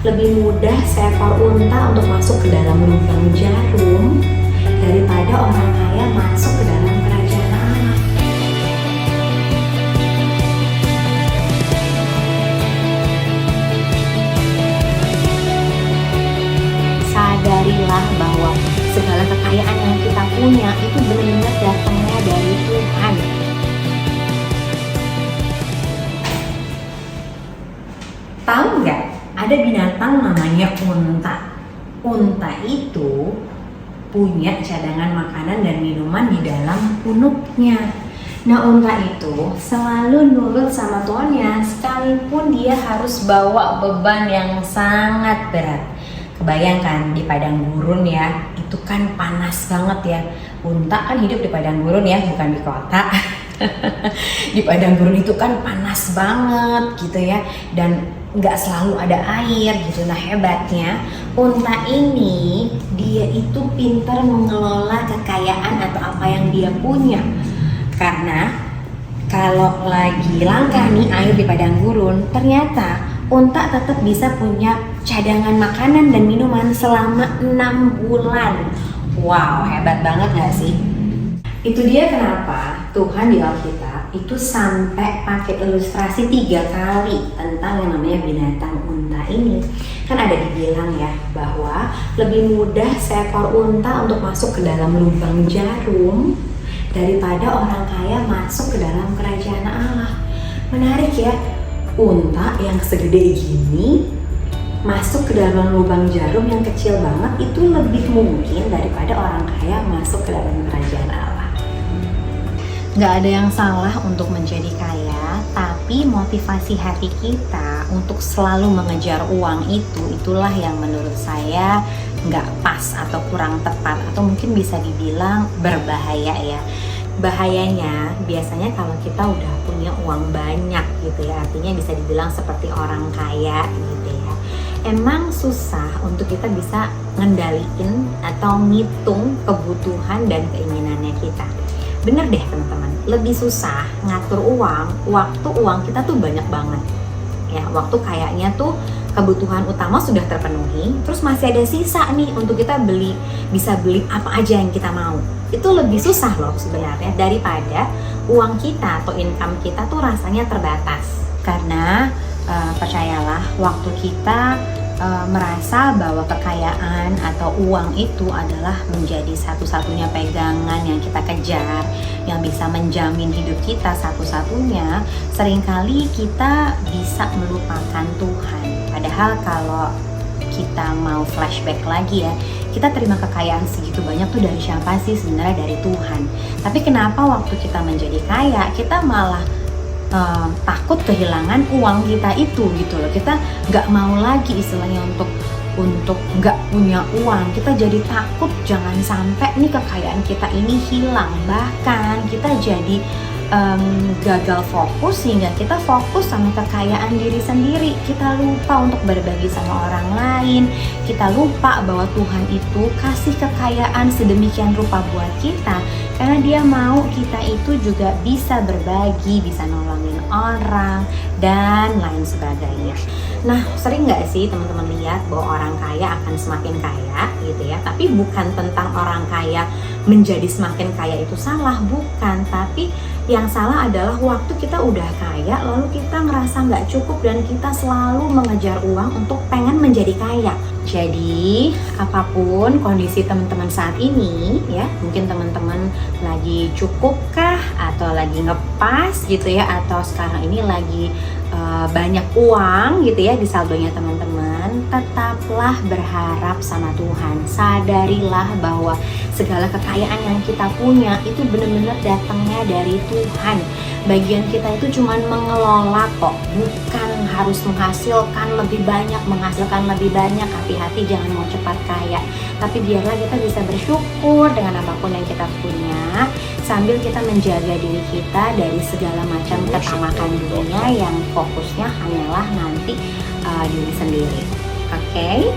lebih mudah seekor unta untuk masuk ke dalam lubang jarum daripada orang kaya masuk ke dalam kerajaan Allah. Sadarilah bahwa segala kekayaan yang kita punya itu benar-benar datangnya dari Tuhan. Tahu nggak? Ada binatang namanya unta. Unta itu punya cadangan makanan dan minuman di dalam punuknya. Nah, unta itu selalu nurut sama tuannya sekalipun dia harus bawa beban yang sangat berat. Kebayangkan di padang gurun ya, itu kan panas banget ya. Unta kan hidup di padang gurun ya, bukan di kota. Di padang gurun itu kan panas banget gitu ya, dan nggak selalu ada air gitu. Nah, hebatnya unta ini dia itu pintar mengelola kekayaan atau apa yang dia punya. Karena kalau lagi langka nih air di padang gurun, ternyata unta tetap bisa punya cadangan makanan dan minuman selama 6 bulan. Wow, hebat banget gak sih? Itu dia kenapa Tuhan di Alkitab itu sampai pakai ilustrasi 3 kali tentang yang namanya binatang unta ini. Kan ada dibilang ya bahwa lebih mudah seekor unta untuk masuk ke dalam lubang jarum daripada orang kaya masuk ke dalam kerajaan Allah. Menarik ya, unta yang segede gini masuk ke dalam lubang jarum yang kecil banget itu lebih mungkin daripada orang kaya masuk ke dalam kerajaan Allah. Gak ada yang salah untuk menjadi kaya, tapi motivasi hati kita untuk selalu mengejar uang itulah yang menurut saya gak pas atau kurang tepat, atau mungkin bisa dibilang berbahaya ya. Bahayanya biasanya kalau kita udah punya uang banyak gitu ya, artinya bisa dibilang seperti orang kaya gitu ya. Emang susah untuk kita bisa ngendaliin atau ngitung kebutuhan dan keinginannya kita. Bener deh teman-teman, lebih susah ngatur uang, waktu uang kita tuh banyak banget. Ya, waktu kayaknya tuh kebutuhan utama sudah terpenuhi, terus masih ada sisa nih untuk kita bisa beli apa aja yang kita mau. Itu lebih susah loh sebenarnya daripada uang kita atau income kita tuh rasanya terbatas. Karena percayalah, waktu kita merasa bahwa kekayaan atau uang itu adalah menjadi satu-satunya pegangan yang kita kejar, yang bisa menjamin hidup kita satu-satunya, seringkali kita bisa melupakan Tuhan. Padahal kalau kita mau flashback lagi ya, kita terima kekayaan segitu banyak tuh dari siapa sih? Sebenarnya dari Tuhan. Tapi kenapa waktu kita menjadi kaya, kita malah takut kehilangan uang kita itu gitu loh. Kita nggak mau lagi istilahnya untuk nggak punya uang. Kita jadi takut jangan sampai nih kekayaan kita ini hilang. Bahkan kita jadi gagal fokus sehingga kita fokus sama kekayaan diri sendiri. Kita lupa untuk berbagi sama orang lain. Kita lupa bahwa Tuhan itu kasih kekayaan sedemikian rupa buat kita karena Dia mau kita itu juga bisa berbagi, bisa nolongin orang dan lain sebagainya. Nah, sering nggak sih teman-teman lihat bahwa orang kaya akan semakin kaya gitu ya? Tapi bukan tentang orang kaya menjadi semakin kaya itu salah, bukan. Tapi yang salah adalah waktu kita udah kaya lalu kita ngerasa nggak cukup dan kita selalu mengejar uang untuk pengen menjadi kaya. Jadi apapun kondisi teman-teman saat ini ya, mungkin teman-teman lagi cukupkah atau lagi ngepas gitu ya, atau sekarang ini lagi banyak uang gitu ya di saldonya teman-teman, tetaplah berharap sama Tuhan. Sadarilah bahwa segala kekayaan yang kita punya itu benar-benar datangnya dari Tuhan. Bagian kita itu cuma mengelola kok, bukan harus menghasilkan lebih banyak. Hati-hati jangan mau cepat kaya, tapi biarlah kita bisa bersyukur dengan apapun yang kita punya, sambil kita menjaga diri kita dari segala macam ketamakan dunia yang fokusnya hanyalah nanti diri sendiri. Oke?